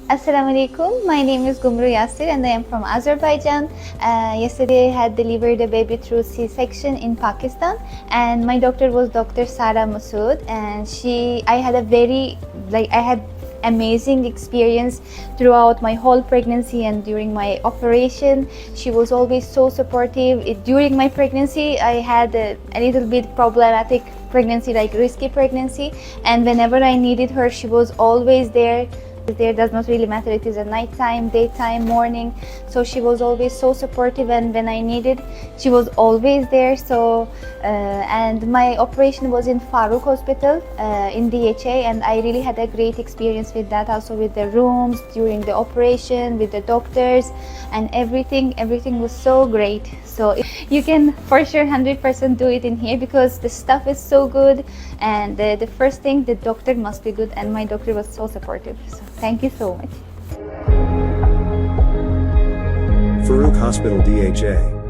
Assalamu alaikum. My name is Gumru Yasir and I am from Azerbaijan. Yesterday I had delivered a baby through C-section in Pakistan, and my doctor was Dr. Sara Masood, and I had amazing experience throughout my whole pregnancy and during my operation. She was always so supportive. During my pregnancy I had a little bit problematic pregnancy, like risky pregnancy, and whenever I needed her, she was always there. There does not really matter, it is a nighttime, daytime, morning, so she was always so supportive, and when I needed, she was always there. And my operation was in Farooq Hospital in DHA, and I really had a great experience with that, also with the rooms during the operation, with the doctors, and everything was so great. So you can for sure 100% do it in here, because the stuff is so good, and the first thing, the doctor must be good, and my doctor was so supportive. So thank you so much. Farooq Hospital DHA